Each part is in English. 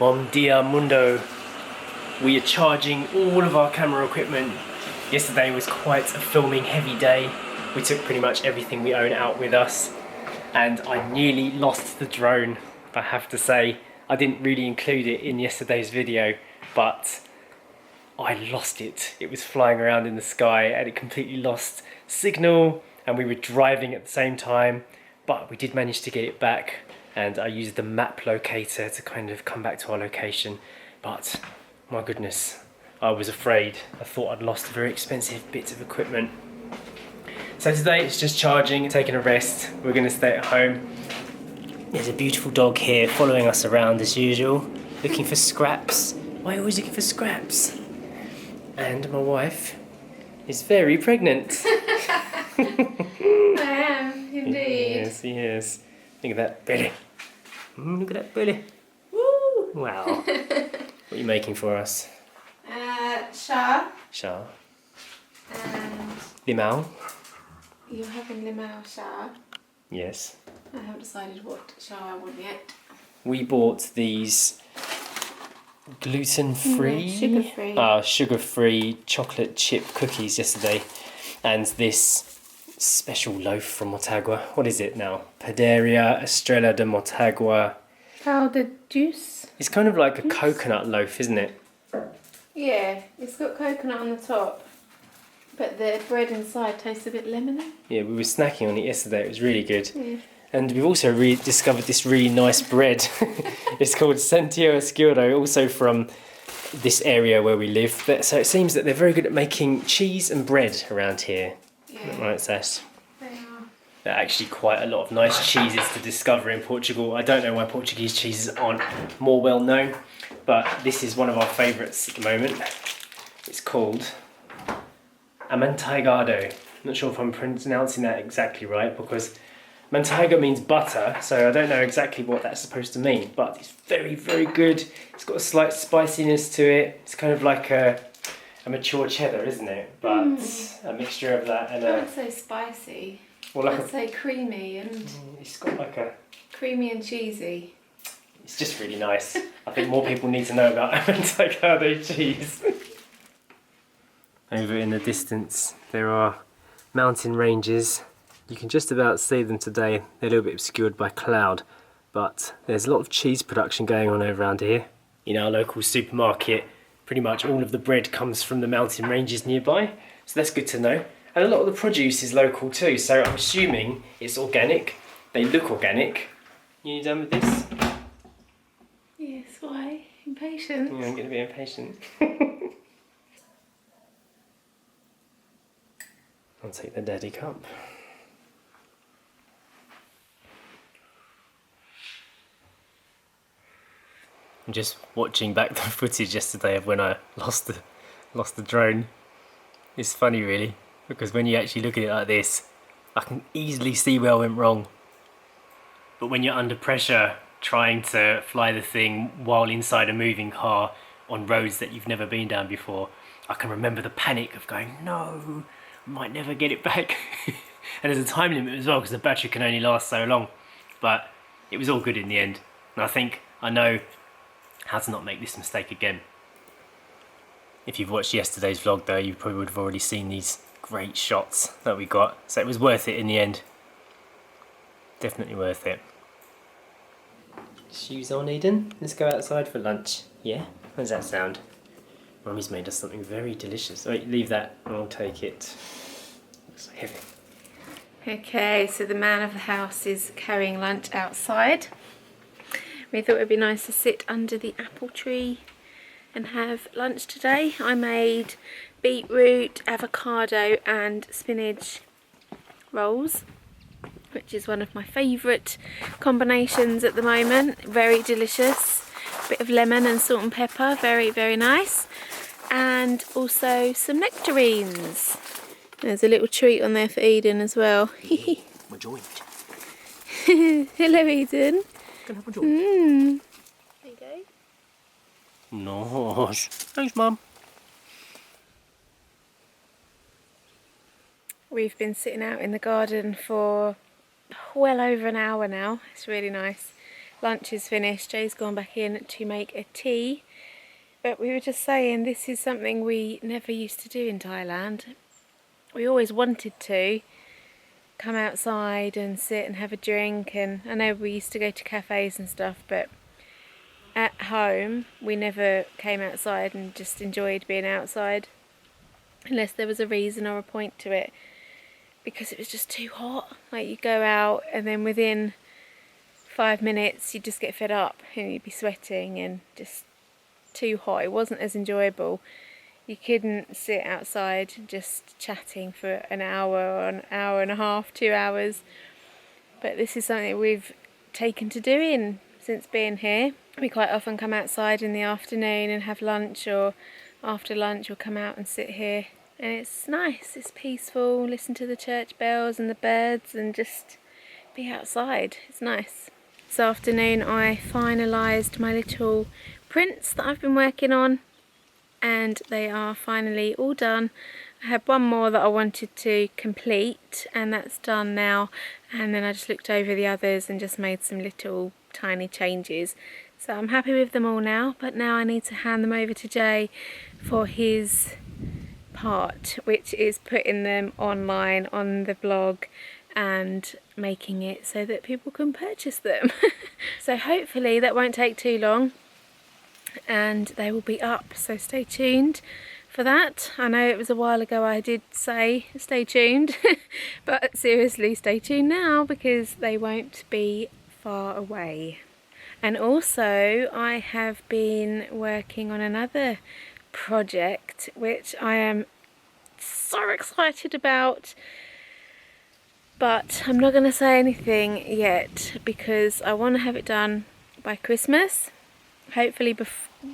Bom dia mundo. We are charging all of our camera equipment. Yesterday was quite a filming heavy day. We took pretty much everything we own out with us, and I nearly lost the drone. I have to say, I didn't really include it in yesterday's video, but I lost it. It was flying around in the sky and it completely lost signal, and we were driving at the same time, but we did manage to get it back, and I used the map locator to kind of come back to our location. But my goodness, I was afraid. I thought I'd lost a very expensive bit of equipment. So today it's just charging, taking a rest. We're going to stay at home. There's a beautiful dog here following us around as usual, looking for scraps. Why are you always looking for scraps? And my wife is very pregnant. I am, indeed. Yes, yes. Look at that belly. Look at that belly. Woo! Wow. What are you making for us? Shah. Shah. And Limau. you're having limau shah. Yes. I haven't decided what shah I want yet. We bought these gluten-free, sugar-free chocolate chip cookies yesterday, and this special loaf from Motagua. What is it now? Padaria Estrella de Motagua. Powdered juice. It's kind of like a coconut loaf, isn't it? Yeah, it's got coconut on the top, but the bread inside tastes a bit lemony. Yeah, we were snacking on it yesterday. It was really good. Yeah. And we've also rediscovered this really nice bread. It's called Sentio Escudo, also from this area where we live. So it seems that they're very good at making cheese and bread around here. Yeah. Right, Sash? They are. There are actually quite a lot of nice cheeses to discover in Portugal. I don't know why Portuguese cheeses aren't more well known, but this is one of our favourites at the moment. It's called amanteigado. I'm not sure if I'm pronouncing that exactly right, because manteiga means butter, so I don't know exactly what that's supposed to mean, but it's very, very good. It's got a slight spiciness to it. It's kind of like a mature cheddar, isn't it? But a mixture of that and I would say spicy. well, like I'd say creamy and it's got like a. creamy and cheesy. It's just really nice. I think more people need to know about amanteigado cheese. Over in the distance, there are mountain ranges. You can just about see them today. They're a little bit obscured by cloud, but there's a lot of cheese production going on over around here. In our local supermarket, pretty much all of the bread comes from the mountain ranges nearby, so that's good to know. And a lot of the produce is local too, so I'm assuming it's organic. They look organic. You done with this? Yes, why? Impatient? Yeah, I'm getting a bit impatient. I'll take the daddy cup. I'm just watching back the footage yesterday of when I lost the drone. It's funny really, because when you actually look at it like this, I can easily see where I went wrong. But when you're under pressure trying to fly the thing while inside a moving car on roads that you've never been down before, I can remember the panic of going, no, I might never get it back. And there's a time limit as well, because the battery can only last so long. But it was all good in the end. And I think I know how to not make this mistake again. If you've watched yesterday's vlog though, you probably would have already seen these great shots that we got. So it was worth it in the end. Definitely worth it. Shoes on, Eden. Let's go outside for lunch. Yeah? How does that sound? Mummy's made us something very delicious. Wait, leave that and I'll take it. Looks so heavy. Okay, so the man of the house is carrying lunch outside. We thought it would be nice to sit under the apple tree and have lunch today. I made beetroot, avocado and spinach rolls, which is one of my favourite combinations at the moment. Very delicious. Bit of lemon and salt and pepper, very, very nice. And also some nectarines. There's a little treat on there for Eden as well. My joint. Hello, Eden. Can I have a joint? There you go. Nice. Thanks, Mum. We've been sitting out in the garden for well over an hour now. It's really nice. lunch is finished. Jay's gone back in to make a tea. But we were just saying, this is something we never used to do in Thailand. We always wanted to come outside and sit and have a drink, and I know we used to go to cafes and stuff, but at home we never came outside and just enjoyed being outside unless there was a reason or a point to it, because it was just too hot. Like, you go out and then within 5 minutes you just get fed up and you'd be sweating and just too hot. It wasn't as enjoyable. You couldn't sit outside just chatting for an hour or an hour and a half, 2 hours. But this is something we've taken to doing since being here. We quite often come outside in the afternoon and have lunch, or after lunch we'll come out and sit here. And it's nice, it's peaceful, listen to the church bells and the birds and just be outside. It's nice. This afternoon I finalised my little prints that I've been working on, and they are finally all done. I had one more that I wanted to complete, and that's done now, and then I just looked over the others and just made some little tiny changes. So I'm happy with them all now, but now I need to hand them over to Jay for his part, which is putting them online on the blog and making it so that people can purchase them. So hopefully that won't take too long and they will be up, so stay tuned for that. I know it was a while ago I did say stay tuned but seriously, stay tuned now because they won't be far away. And also I have been working on another project which I am so excited about, but I'm not going to say anything yet because I want to have it done by Christmas, hopefully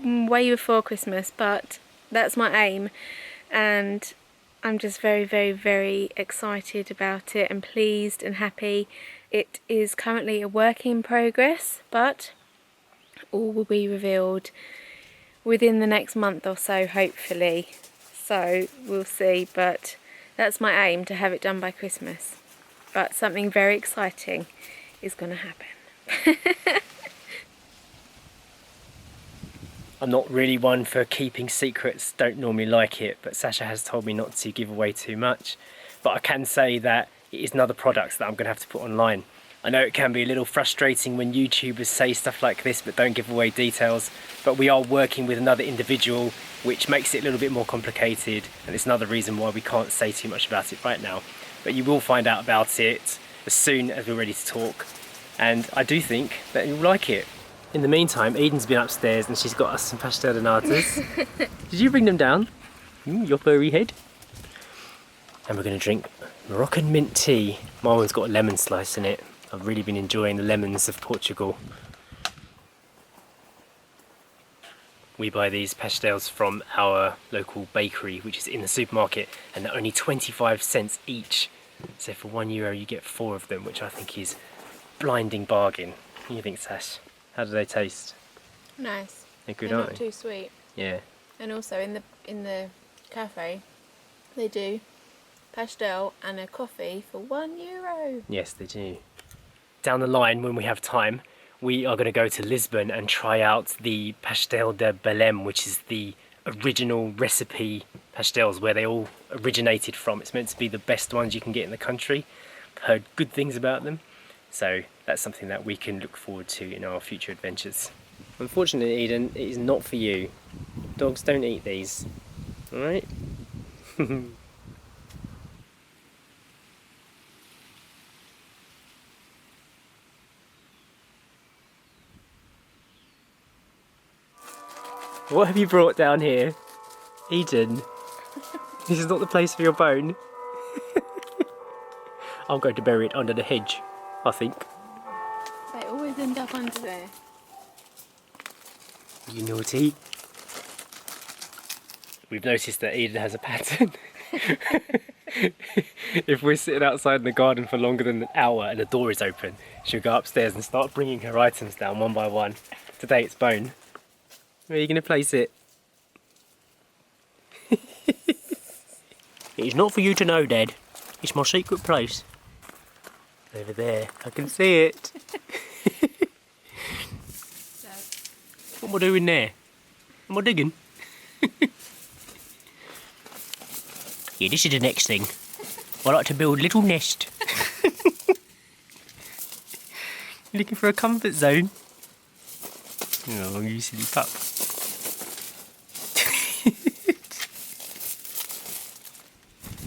way before Christmas, but that's my aim, and I'm just very, very, very excited about it and pleased and happy. It is currently a work in progress, but all will be revealed within the next month or so, hopefully. So we'll see, but that's my aim, to have it done by Christmas. But something very exciting is going to happen. I'm not really one for keeping secrets, don't normally like it, but Sasha has told me not to give away too much. But I can say that it is another product that I'm going to have to put online. I know it can be a little frustrating when YouTubers say stuff like this but don't give away details, but we are working with another individual, which makes it a little bit more complicated, and it's another reason why we can't say too much about it right now. But you will find out about it as soon as we're ready to talk, and I do think that you'll like it. In the meantime, Eden's been upstairs and she's got us some pastel de natas. Did you bring them down? Your furry head. And we're going to drink Moroccan mint tea. My one's got a lemon slice in it. I've really been enjoying the lemons of Portugal. We buy these pastels from our local bakery, which is in the supermarket, and they're only 25 cents each. So for €1 you get 4 of them, which I think is a blinding bargain. What do you think, Sash? How do they taste? Nice. They're good, They're aren't not they? too sweet. Yeah. And also in the cafe they do pastel and a coffee for €1. Yes, they do. Down the line, when we have time, we are going to go to Lisbon and try out the pastel de Belém, which is the original recipe pastels, where they all originated from. It's meant to be the best ones you can get in the country. I've heard good things about them, so that's something that we can look forward to in our future adventures. Unfortunately, Eden, it is not for you. Dogs don't eat these. Alright? What have you brought down here? Eden, this is not the place for your bone. I'm going to bury it under the hedge, I think. They always end up under there. You naughty. We've noticed that Eden has a pattern. If we're sitting outside in the garden for longer than an hour and the door is open, she'll go upstairs and start bringing her items down one by one. Today it's bone. Where are you going to place it? It's not for you to know, Dad. It's my secret place. Over there. I can see it. What am I doing there? Am I digging? Yeah, this is the next thing. I like to build a little nest. You're looking for a comfort zone? Oh, you silly pup.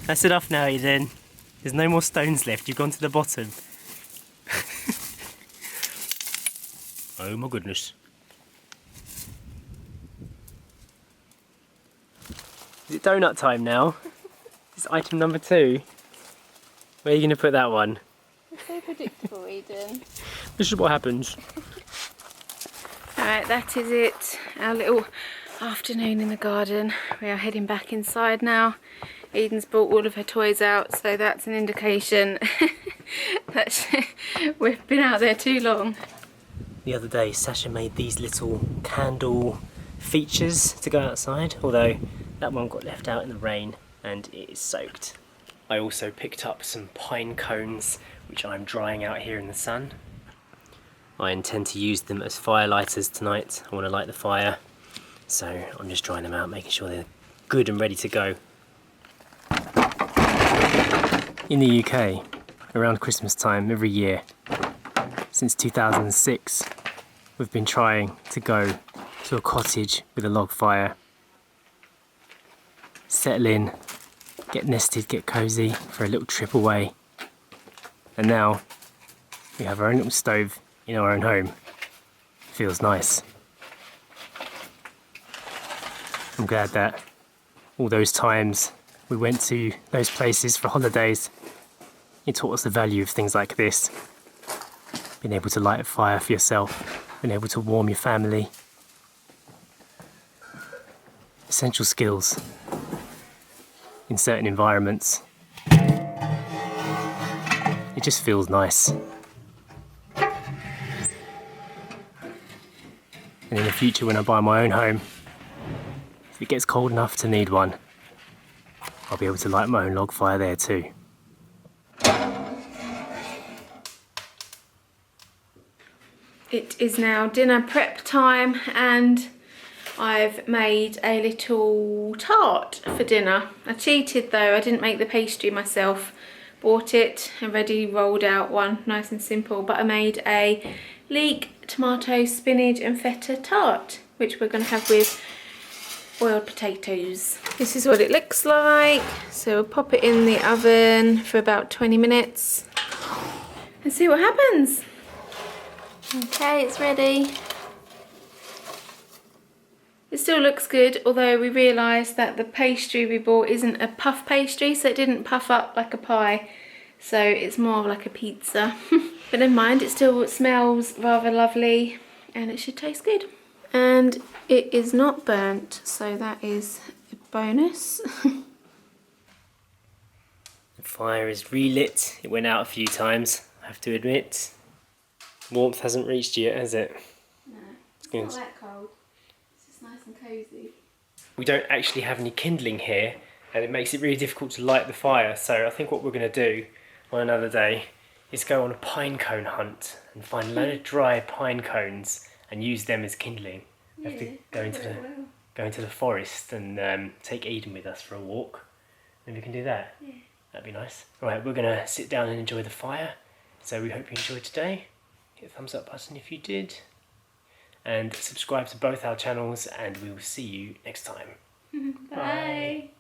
That's enough now, Eden. There's no more stones left. You've gone to the bottom. Oh my goodness. Is it donut time now? This is item number 2. Where are you going to put that one? It's so predictable, Eden. This is what happens. Alright, that is it. Our little afternoon in the garden. We are heading back inside now. Eden's brought all of her toys out, so that's an indication that we've been out there too long. The other day, Sasha made these little candle features to go outside, although that one got left out in the rain and it is soaked. I also picked up some pine cones, which I'm drying out here in the sun. I intend to use them as fire lighters tonight. I want to light the fire, so I'm just drying them out, making sure they're good and ready to go. In the UK, around Christmas time every year, since 2006, we've been trying to go to a cottage with a log fire, settle in, get nested, get cosy for a little trip away. And now we have our own little stove in our own home. Feels nice. I'm glad that all those times we went to those places for holidays, it taught us the value of things like this. Being able to light a fire for yourself, being able to warm your family. Essential skills in certain environments. It just feels nice. And in the future, when I buy my own home, if it gets cold enough to need one, I'll be able to light my own log fire there too. It is now dinner prep time and I've made a little tart for dinner. I cheated though, I didn't make the pastry myself. Bought it, already rolled out one, nice and simple, but I made a leek, tomato, spinach and feta tart, which we're going to have with boiled potatoes. This is what it looks like. So we'll pop it in the oven for about 20 minutes and see what happens. Okay, it's ready. It still looks good, although we realised that the pastry we bought isn't a puff pastry, so it didn't puff up like a pie. So it's more like a pizza. But never mind, it still smells rather lovely and it should taste good. And it is not burnt, so that is a bonus. The fire is relit. It went out a few times, I have to admit. Warmth hasn't reached yet, has it? No, it's not that cold. It's just nice and cosy. We don't actually have any kindling here, and it makes it really difficult to light the fire, so I think what we're going to do on another day is go on a pine cone hunt and find a load of dry pine cones and use them as kindling. We have to go into the forest and take Eden with us for a walk. Maybe we can do that. Yeah. That'd be nice. Alright, we're going to sit down and enjoy the fire. So we hope you enjoyed today. Hit the thumbs up button if you did. And subscribe to both our channels, and we will see you next time. Bye. Bye.